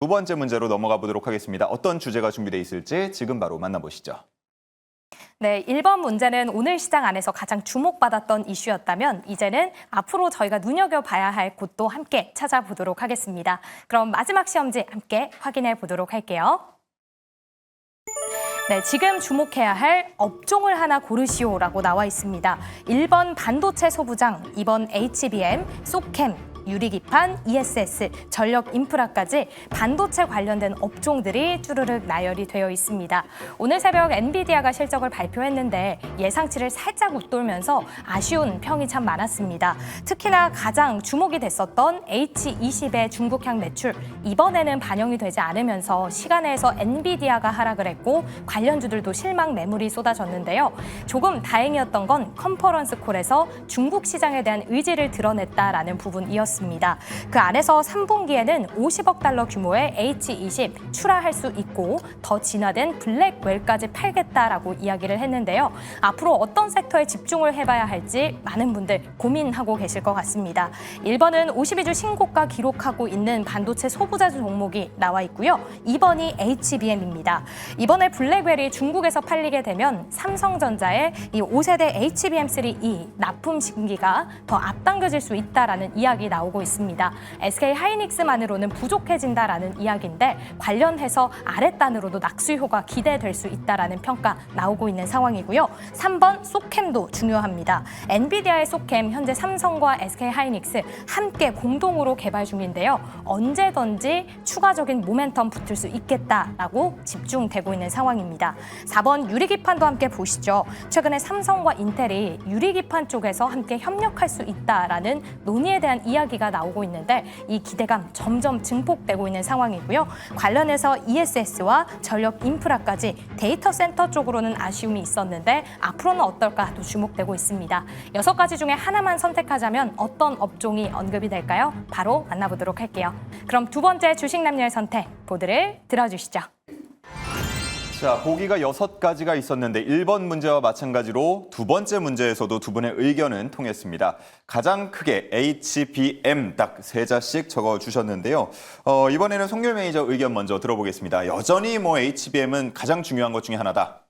두 번째 문제로 넘어가 보도록 하겠습니다. 어떤 주제가 준비되어 있을지 지금 바로 만나보시죠. 네, 1번 문제는 오늘 시장 안에서 가장 주목받았던 이슈였다면 이제는 앞으로 저희가 눈여겨봐야 할 곳도 함께 찾아보도록 하겠습니다. 그럼 마지막 시험지 함께 확인해 보도록 할게요. 네, 지금 주목해야 할 업종을 하나 고르시오라고 나와 있습니다. 1번 반도체 소부장, 2번 HBM, 소캠, 유리기판, ESS, 전력 인프라까지 반도체 관련된 업종들이 쭈르륵 나열이 되어 있습니다. 오늘 새벽 엔비디아가 실적을 발표했는데 예상치를 살짝 웃돌면서 아쉬운 평이 참 많았습니다. 특히나 가장 주목이 됐었던 H20의 중국향 매출, 이번에는 반영이 되지 않으면서 시간에서 엔비디아가 하락을 했고 관련주들도 실망 매물이 쏟아졌는데요. 조금 다행이었던 건 컨퍼런스 콜에서 중국 시장에 대한 의지를 드러냈다라는 부분이었습니다. 그 안에서 3분기에는 50억 달러 규모의 H20 출하할 수 있고 더 진화된 블랙웰까지 팔겠다라고 이야기를 했는데요. 앞으로 어떤 섹터에 집중을 해봐야 할지 많은 분들 고민하고 계실 것 같습니다. 1번은 52주 신고가 기록하고 있는 반도체 소부자 종목이 나와 있고요. 2번이 HBM입니다. 이번에 블랙웰이 중국에서 팔리게 되면 삼성전자의 이 5세대 HBM3E 납품 시기가 더 앞당겨질 수 있다라는 이야기 나오고 있습니다. SK 하이닉스만으로는 부족해진다라는 이야기인데 관련해서 아랫단으로도 낙수효가 기대될 수 있다라는 평가 나오고 있는 상황이고요. 3번 소캠도 중요합니다. 엔비디아의 소캠 현재 삼성과 SK 하이닉스 함께 공동으로 개발 중인데요. 언제든지 추가적인 모멘텀 붙을 수 있겠다라고 집중되고 있는 상황입니다. 4번 유리기판도 함께 보시죠. 최근에 삼성과 인텔이 유리기판 쪽에서 함께 협력할 수 있다라는 논의에 대한 이야기가 나오고 있는데 이 기대감 점점 증폭되고 있는 상황이고요. 관련해서 ESS와 전력 인프라까지 데이터 센터 쪽으로는 아쉬움이 있었는데 앞으로는 어떨까 또 주목되고 있습니다. 6가지 중에 하나만 선택하자면 어떤 업종이 언급이 될까요? 바로 만나보도록 할게요. 그럼 두 번째 주식 남녀의 선택 보드를 들어주시죠. 자, 보기가 6가지가 있었는데 1번 문제와 마찬가지로 두 번째 문제에서도 두 분의 의견은 통했습니다. 가장 크게 HBM 딱 3자씩 적어주셨는데요. 이번에는 송길 매니저 의견 먼저 들어보겠습니다. 여전히 HBM은 가장 중요한 것 중에 하나다.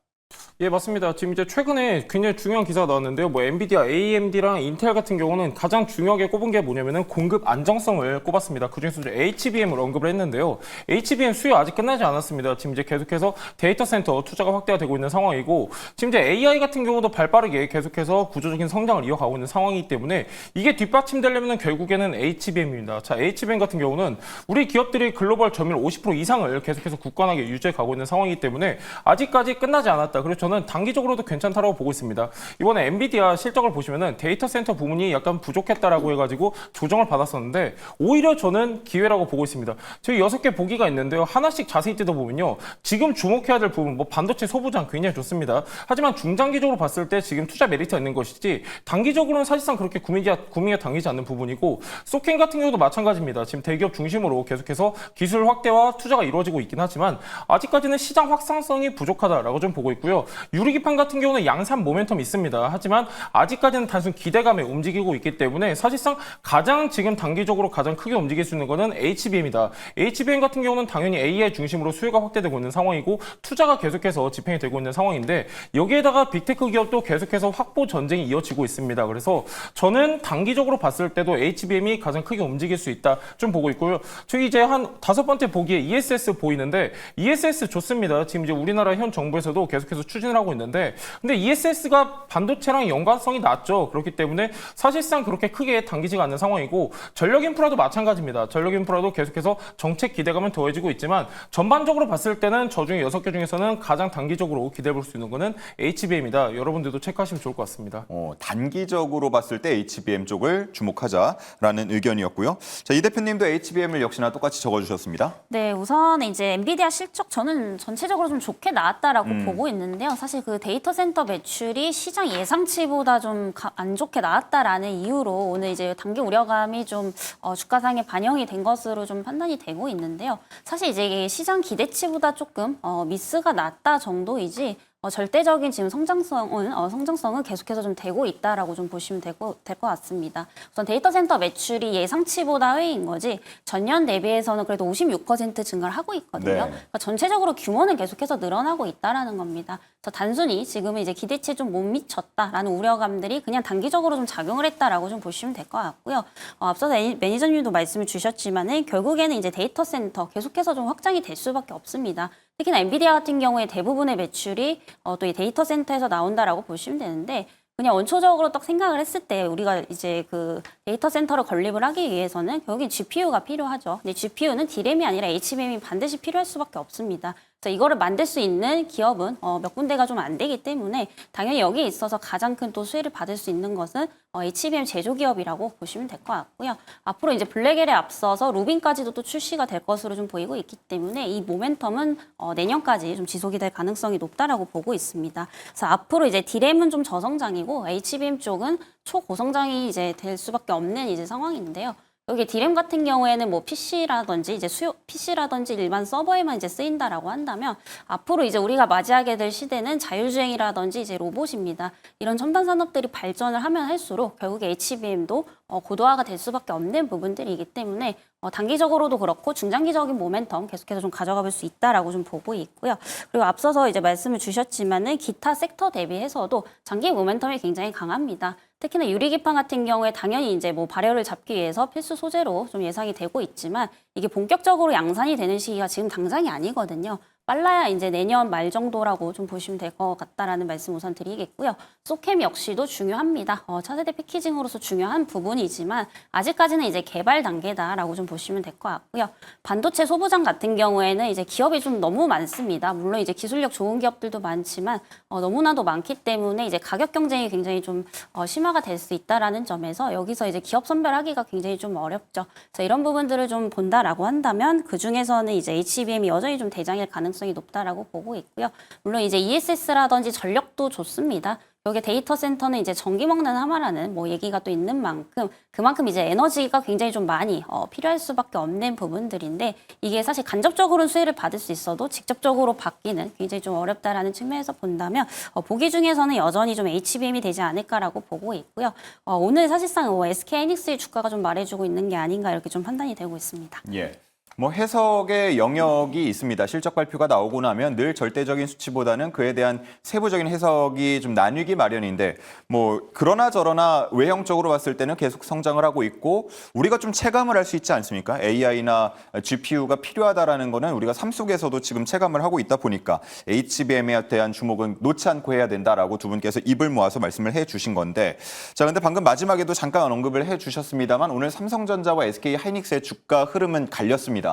예, 맞습니다. 지금 이제 최근에 굉장히 중요한 기사가 나왔는데요. 엔비디아, AMD랑 인텔 같은 경우는 가장 중요하게 꼽은 게 뭐냐면은 공급 안정성을 꼽았습니다. 그중에서 이제 HBM을 언급을 했는데요. HBM 수요 아직 끝나지 않았습니다. 지금 이제 계속해서 데이터 센터 투자가 확대가 되고 있는 상황이고, 지금 이제 AI 같은 경우도 발빠르게 계속해서 구조적인 성장을 이어가고 있는 상황이기 때문에 이게 뒷받침되려면은 결국에는 HBM입니다. 자, HBM 같은 경우는 우리 기업들이 글로벌 점유율 50% 이상을 계속해서 굳건하게 유지해 가고 있는 상황이기 때문에 아직까지 끝나지 않았다. 그래서 저는 단기적으로도 괜찮다라고 보고 있습니다. 이번에 엔비디아 실적을 보시면은 데이터 센터 부분이 약간 부족했다라고 해가지고 조정을 받았었는데 오히려 저는 기회라고 보고 있습니다. 저희 6개 보기가 있는데요. 하나씩 자세히 뜯어보면요. 지금 주목해야 될 부분, 반도체 소부장 굉장히 좋습니다. 하지만 중장기적으로 봤을 때 지금 투자 메리트가 있는 것이지 단기적으로는 사실상 그렇게 구미가 당기지 않는 부분이고, 소캠 같은 경우도 마찬가지입니다. 지금 대기업 중심으로 계속해서 기술 확대와 투자가 이루어지고 있긴 하지만 아직까지는 시장 확산성이 부족하다라고 좀 보고 있고요. 유리기판 같은 경우는 양산 모멘텀이 있습니다. 하지만 아직까지는 단순 기대감에 움직이고 있기 때문에 사실상 가장 지금 단기적으로 가장 크게 움직일 수 있는 것은 HBM이다. HBM 같은 경우는 당연히 AI 중심으로 수요가 확대되고 있는 상황이고 투자가 계속해서 집행이 되고 있는 상황인데, 여기에다가 빅테크 기업도 계속해서 확보 전쟁이 이어지고 있습니다. 그래서 저는 단기적으로 봤을 때도 HBM이 가장 크게 움직일 수 있다 좀 보고 있고요. 저희 이제 한 5번째 보기에 ESS 보이는데 ESS 좋습니다. 지금 이제 우리나라 현 정부에서도 계속해서 추진을 하고 있는데, 근데 ESS가 반도체랑 연관성이 낮죠. 그렇기 때문에 사실상 그렇게 크게 당기지가 않는 상황이고, 전력 인프라도 마찬가지입니다. 전력 인프라도 계속해서 정책 기대감은 더해지고 있지만 전반적으로 봤을 때는 저 중에 6개 중에서는 가장 단기적으로 기대해 볼 수 있는 거는 HBM이다. 여러분들도 체크하시면 좋을 것 같습니다. 단기적으로 봤을 때 HBM 쪽을 주목하자라는 의견이었고요. 자, 이 대표님도 HBM을 역시나 똑같이 적어주셨습니다. 네, 우선 이제 엔비디아 실적 저는 전체적으로 좀 좋게 나왔다라고 보고 있는데요. 사실 그 데이터 센터 매출이 시장 예상치보다 좀 안 좋게 나왔다라는 이유로 오늘 이제 단기 우려감이 좀 주가상에 반영이 된 것으로 좀 판단이 되고 있는데요. 사실 이제 시장 기대치보다 조금 미스가 났다 정도이지 절대적인 지금 성장성은 계속해서 좀 되고 있다라고 좀 보시면 될 것 같습니다. 우선 데이터 센터 매출이 예상치보다 회의인 거지 전년 대비해서는 그래도 56% 증가를 하고 있거든요. 네. 그러니까 전체적으로 규모는 계속해서 늘어나고 있다라는 겁니다. 그래서 단순히 지금은 이제 기대치에 좀 못 미쳤다라는 우려감들이 그냥 단기적으로 좀 작용을 했다라고 좀 보시면 될 것 같고요. 앞서서 매니저님도 말씀을 주셨지만은 결국에는 이제 데이터 센터 계속해서 좀 확장이 될 수밖에 없습니다. 특히나 엔비디아 같은 경우에 대부분의 매출이 또 이 데이터 센터에서 나온다라고 보시면 되는데 그냥 원초적으로 딱 생각을 했을 때 우리가 이제 그 데이터 센터를 건립을 하기 위해서는 결국엔 GPU가 필요하죠. 근데 GPU는 D램이 아니라 HBM이 반드시 필요할 수밖에 없습니다. 그래서 이거를 만들 수 있는 기업은 몇 군데가 좀 안 되기 때문에 당연히 여기에 있어서 가장 큰 또 수혜를 받을 수 있는 것은 HBM 제조기업이라고 보시면 될 것 같고요. 앞으로 이제 블랙엘에 앞서서 루빈까지도 또 출시가 될 것으로 좀 보이고 있기 때문에 이 모멘텀은 내년까지 좀 지속이 될 가능성이 높다라고 보고 있습니다. 그래서 앞으로 이제 D램은 좀 저성장이고 HBM 쪽은 초고성장이 이제 될 수밖에 없는 이제 상황인데요. 여기 D램 같은 경우에는 뭐 PC라든지 이제 PC라든지 일반 서버에만 이제 쓰인다라고 한다면 앞으로 이제 우리가 맞이하게 될 시대는 자율주행이라든지 이제 로봇입니다. 이런 첨단 산업들이 발전을 하면 할수록 결국에 HBM도 고도화가 될 수밖에 없는 부분들이기 때문에 단기적으로도 그렇고 중장기적인 모멘텀 계속해서 좀 가져가 볼 수 있다라고 좀 보고 있고요. 그리고 앞서서 이제 말씀을 주셨지만은 기타 섹터 대비해서도 장기 모멘텀이 굉장히 강합니다. 특히나 유리기판 같은 경우에 당연히 이제 뭐 발열을 잡기 위해서 필수 소재로 좀 예상이 되고 있지만 이게 본격적으로 양산이 되는 시기가 지금 당장이 아니거든요. 빨라야 이제 내년 말 정도라고 좀 보시면 될 것 같다라는 말씀 우선 드리겠고요. 소캠 역시도 중요합니다. 차세대 패키징으로서 중요한 부분이지만 아직까지는 이제 개발 단계다라고 좀 보시면 될 것 같고요. 반도체 소부장 같은 경우에는 이제 기업이 좀 너무 많습니다. 물론 이제 기술력 좋은 기업들도 많지만 너무나도 많기 때문에 이제 가격 경쟁이 굉장히 좀 심화가 될 수 있다라는 점에서 여기서 이제 기업 선별하기가 굉장히 좀 어렵죠. 그래서 이런 부분들을 좀 본다라고 한다면 그 중에서는 이제 HBM이 여전히 좀 대장일 가능성이 높다라고 보고 있고요. 물론 이제 ESS라든지 전력도 좋습니다. 여기 데이터 센터는 이제 전기 먹는 하마라는 뭐 얘기가 또 있는 만큼 그만큼 이제 에너지가 굉장히 좀 많이 필요할 수밖에 없는 부분들인데 이게 사실 간접적으로는 수혜를 받을 수 있어도 직접적으로 받기는 굉장히 좀 어렵다라는 측면에서 본다면 보기 중에서는 여전히 좀 HBM이 되지 않을까라고 보고 있고요. 오늘 사실상 SK하이닉스의 주가가 좀 말해주고 있는 게 아닌가 이렇게 좀 판단이 되고 있습니다. 예. 뭐 해석의 영역이 있습니다. 실적 발표가 나오고 나면 늘 절대적인 수치보다는 그에 대한 세부적인 해석이 좀 나뉘기 마련인데 뭐 그러나 저러나 외형적으로 봤을 때는 계속 성장을 하고 있고 우리가 좀 체감을 할 수 있지 않습니까? AI나 GPU가 필요하다라는 거는 우리가 삶 속에서도 지금 체감을 하고 있다 보니까 HBM에 대한 주목은 놓지 않고 해야 된다라고 두 분께서 입을 모아서 말씀을 해 주신 건데 자 근데 방금 마지막에도 잠깐 언급을 해 주셨습니다만 오늘 삼성전자와 SK하이닉스의 주가 흐름은 갈렸습니다.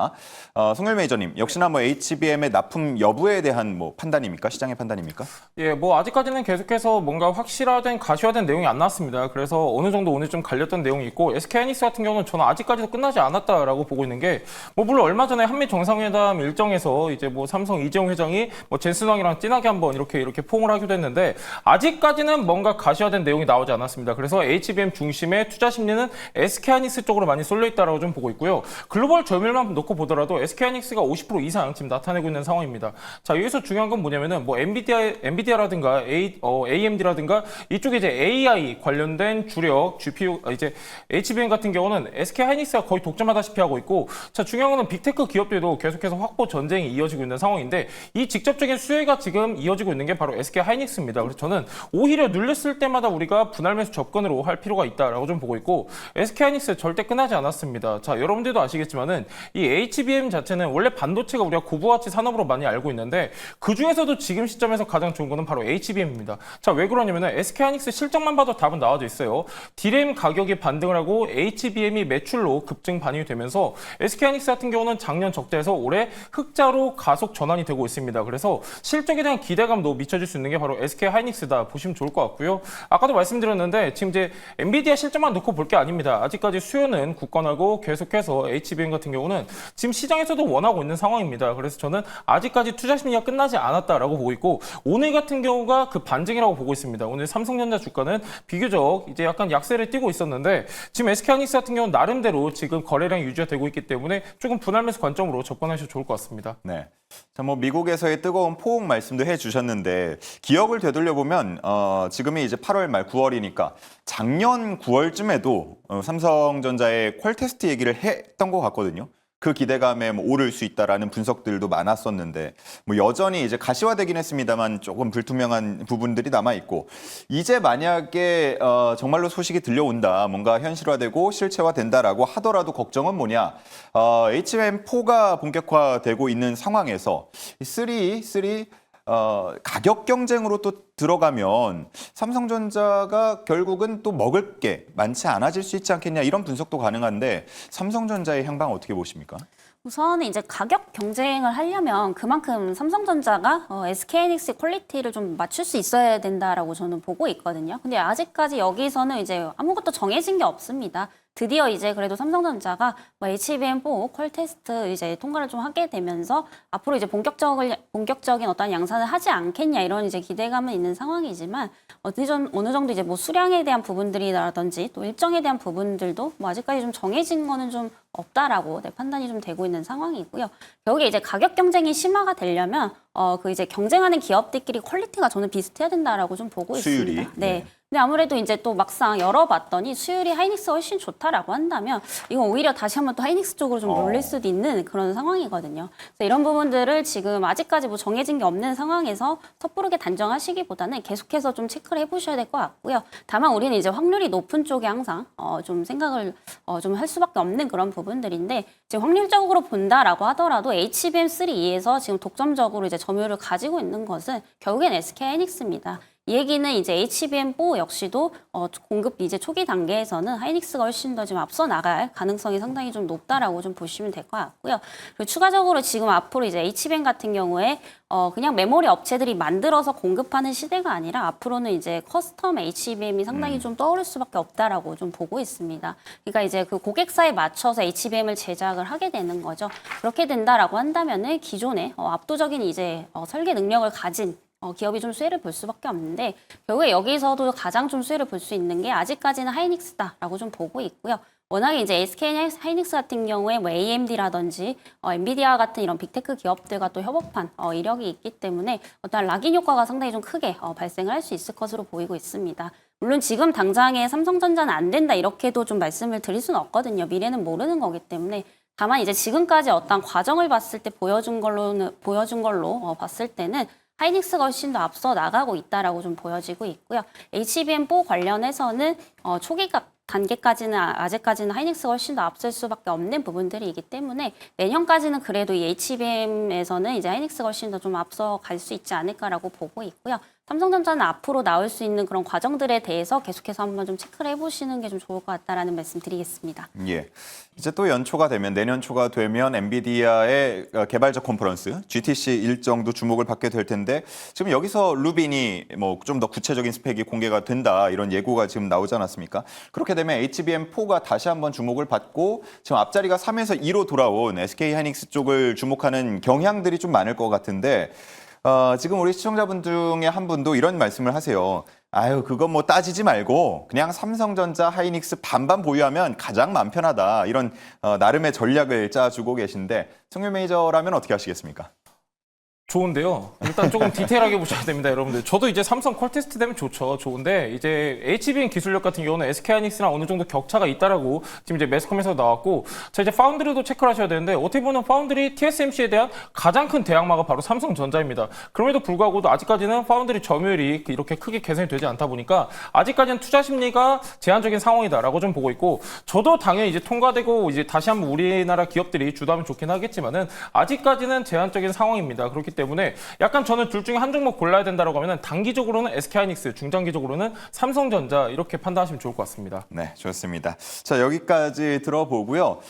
송일 매니저님, 역시나 뭐 HBM의 납품 여부에 대한 뭐 판단입니까? 시장의 판단입니까? 예, 뭐 아직까지는 계속해서 뭔가 확실화된 가시화된 내용이 안 나왔습니다. 그래서 어느 정도 오늘 좀 갈렸던 내용이 있고 SK하이닉스 같은 경우는 저는 아직까지도 끝나지 않았다라고 보고 있는 게 뭐 물론 얼마 전에 한미 정상회담 일정에서 이제 뭐 삼성 이재용 회장이 뭐 젠슨 왕이랑 진하게 한번 이렇게 포옹을 하기도 했는데 아직까지는 뭔가 가시화된 내용이 나오지 않았습니다. 그래서 HBM 중심의 투자 심리는 SK하이닉스 쪽으로 많이 쏠려 있다라고 좀 보고 있고요. 글로벌 점유율만 놓고 보더라도 SK하이닉스가 50% 이상 지금 나타내고 있는 상황입니다. 자, 여기서 중요한 건 뭐냐면은 뭐 엔비디아라든가 AMD라든가 이쪽에 이제 AI 관련된 주력 GPU 이제 HBM 같은 경우는 SK하이닉스가 거의 독점하다시피 하고 있고 자, 중요한 건 빅테크 기업들도 계속해서 확보 전쟁이 이어지고 있는 상황인데 이 직접적인 수혜가 지금 이어지고 있는 게 바로 SK하이닉스입니다. 그래서 저는 오히려 눌렸을 때마다 우리가 분할 매수 접근으로 할 필요가 있다라고 좀 보고 있고 SK하이닉스 절대 끝나지 않았습니다. 자, 여러분들도 아시겠지만은 이 HBM 자체는 원래 반도체가 우리가 고부가치 산업으로 많이 알고 있는데 그 중에서도 지금 시점에서 가장 좋은 거는 바로 HBM입니다. 자, 왜 그러냐면은 SK하이닉스 실적만 봐도 답은 나와져 있어요. D램 가격이 반등을 하고 HBM이 매출로 급증 반영이 되면서 SK하이닉스 같은 경우는 작년 적자에서 올해 흑자로 가속 전환이 되고 있습니다. 그래서 실적에 대한 기대감도 미쳐질 수 있는 게 바로 SK하이닉스다 보시면 좋을 것 같고요. 아까도 말씀드렸는데 지금 이제 엔비디아 실적만 놓고 볼 게 아닙니다. 아직까지 수요는 굳건하고 계속해서 HBM 같은 경우는 지금 시장에서도 원하고 있는 상황입니다. 그래서 저는 아직까지 투자 심리가 끝나지 않았다라고 보고 있고 오늘 같은 경우가 그 반증이라고 보고 있습니다. 오늘 삼성전자 주가는 비교적 이제 약간 약세를 띠고 있었는데 지금 SK하이닉스 같은 경우는 나름대로 지금 거래량이 유지가 되고 있기 때문에 조금 분할 매수 관점으로 접근하셔도 좋을 것 같습니다. 네. 자, 뭐 미국에서의 뜨거운 포옹 말씀도 해주셨는데 기억을 되돌려보면 지금이 이제 8월 말 9월이니까 작년 9월쯤에도 삼성전자의 퀄 테스트 얘기를 했던 것 같거든요. 그 기대감에 뭐 오를 수 있다라는 분석들도 많았었는데 뭐 여전히 이제 가시화되긴 했습니다만 조금 불투명한 부분들이 남아 있고 이제 만약에 정말로 소식이 들려온다, 뭔가 현실화되고 실체화된다라고 하더라도 걱정은 뭐냐? HBM4가 본격화되고 있는 상황에서 3 가격 경쟁으로 또 들어가면 삼성전자가 결국은 또 먹을 게 많지 않아질 수 있지 않겠냐 이런 분석도 가능한데 삼성전자의 향방 어떻게 보십니까? 우선은 이제 가격 경쟁을 하려면 그만큼 삼성전자가 SK하이닉스의 퀄리티를 좀 맞출 수 있어야 된다라고 저는 보고 있거든요. 근데 아직까지 여기서는 이제 아무것도 정해진 게 없습니다. 드디어 이제 그래도 삼성전자가 HBM4 퀄 테스트 이제 통과를 좀 하게 되면서 앞으로 이제 본격적인 어떤 양산을 하지 않겠냐 이런 이제 기대감은 있는 상황이지만 어느 정도 이제 뭐 수량에 대한 부분들이라든지 또 일정에 대한 부분들도 뭐 아직까지 좀 정해진 거는 좀 없다라고 판단이 좀 되고 있는 상황이고요. 결국에 이제 가격 경쟁이 심화가 되려면 그 이제 경쟁하는 기업들끼리 퀄리티가 저는 비슷해야 된다라고 좀 보고 수율이. 있습니다. 네. 근데 아무래도 이제 또 막상 열어봤더니 수율이 하이닉스가 훨씬 좋다라고 한다면 이건 오히려 다시 한번 또 하이닉스 쪽으로 좀 몰릴 수도 있는 그런 상황이거든요. 그래서 이런 부분들을 지금 아직까지 뭐 정해진 게 없는 상황에서 섣부르게 단정하시기보다는 계속해서 좀 체크를 해보셔야 될 것 같고요. 다만 우리는 이제 확률이 높은 쪽에 항상 좀 생각을 좀 할 수밖에 없는 그런 부분들인데 지금 확률적으로 본다라고 하더라도 HBM3E에서 지금 독점적으로 이제 점유율을 가지고 있는 것은 결국엔 SK하이닉스입니다. 이 얘기는 이제 HBM4 역시도 공급 이제 초기 단계에서는 하이닉스가 훨씬 더 지금 앞서 나갈 가능성이 상당히 좀 높다라고 좀 보시면 될 것 같고요. 그리고 추가적으로 지금 앞으로 이제 HBM 같은 경우에 그냥 메모리 업체들이 만들어서 공급하는 시대가 아니라 앞으로는 이제 커스텀 HBM이 상당히 좀 떠오를 수밖에 없다라고 좀 보고 있습니다. 그러니까 이제 그 고객사에 맞춰서 HBM을 제작을 하게 되는 거죠. 그렇게 된다라고 한다면은 기존에 압도적인 이제 설계 능력을 가진 기업이 좀 수혜를 볼 수밖에 없는데 결국에 여기서도 가장 좀 수혜를 볼 수 있는 게 아직까지는 하이닉스다라고 좀 보고 있고요. 워낙에 이제 SK하이닉스 같은 경우에 뭐 AMD라든지 엔비디아 같은 이런 빅테크 기업들과 또 협업한 이력이 있기 때문에 어떤 락인 효과가 상당히 좀 크게 발생을 할 수 있을 것으로 보이고 있습니다. 물론 지금 당장에 삼성전자는 안 된다 이렇게도 좀 말씀을 드릴 수는 없거든요. 미래는 모르는 거기 때문에 다만 이제 지금까지 어떤 과정을 봤을 때 보여준 걸로 봤을 때는 하이닉스가 훨씬 더 앞서 나가고 있다라고 좀 보여지고 있고요. HBM4 관련해서는 초기 단계까지는 아직까지는 하이닉스가 훨씬 더 앞설 수밖에 없는 부분들이 있기 때문에 내년까지는 그래도 이 HBM에서는 이제 하이닉스가 훨씬 더 좀 앞서 갈 수 있지 않을까라고 보고 있고요. 삼성전자는 앞으로 나올 수 있는 그런 과정들에 대해서 계속해서 한번 좀 체크를 해보시는 게 좀 좋을 것 같다라는 말씀 드리겠습니다. 예. 이제 또 연초가 되면 내년 초가 되면 엔비디아의 개발자 컨퍼런스 GTC 일정도 주목을 받게 될 텐데 지금 여기서 루빈이 뭐 좀 더 구체적인 스펙이 공개가 된다 이런 예고가 지금 나오지 않았습니까? 그렇게 되면 HBM4가 다시 한번 주목을 받고 지금 앞자리가 3에서 2로 돌아온 SK하이닉스 쪽을 주목하는 경향들이 좀 많을 것 같은데 지금 우리 시청자분 중에 한 분도 이런 말씀을 하세요. 아유, 그거 뭐 따지지 말고 그냥 삼성전자, 하이닉스 반반 보유하면 가장 마음 편하다. 이런 나름의 전략을 짜주고 계신데 성윤 매니저라면 어떻게 하시겠습니까? 좋은데요. 일단 조금 디테일하게 보셔야 됩니다, 여러분들. 저도 이제 삼성 퀄 테스트 되면 좋죠. 좋은데 이제 HBM 기술력 같은 경우는 SK하이닉스랑 어느 정도 격차가 있다라고 지금 이제 매스컴에서 나왔고, 자 이제 파운드리도 체크를 하셔야 되는데 어떻게 보면 파운드리 TSMC에 대한 가장 큰 대항마가 바로 삼성전자입니다. 그럼에도 불구하고도 아직까지는 파운드리 점유율이 이렇게 크게 개선이 되지 않다 보니까 아직까지는 투자 심리가 제한적인 상황이다라고 좀 보고 있고, 저도 당연히 이제 통과되고 이제 다시 한번 우리나라 기업들이 주도하면 좋긴 하겠지만은 아직까지는 제한적인 상황입니다. 그렇기 때문에 약간 저는 둘 중에 한 종목 골라야 된다라고 하면 단기적으로는 SK하이닉스, 중장기적으로는 삼성전자 이렇게 판단하시면 좋을 것 같습니다. 네, 좋습니다. 자, 여기까지 들어보고요.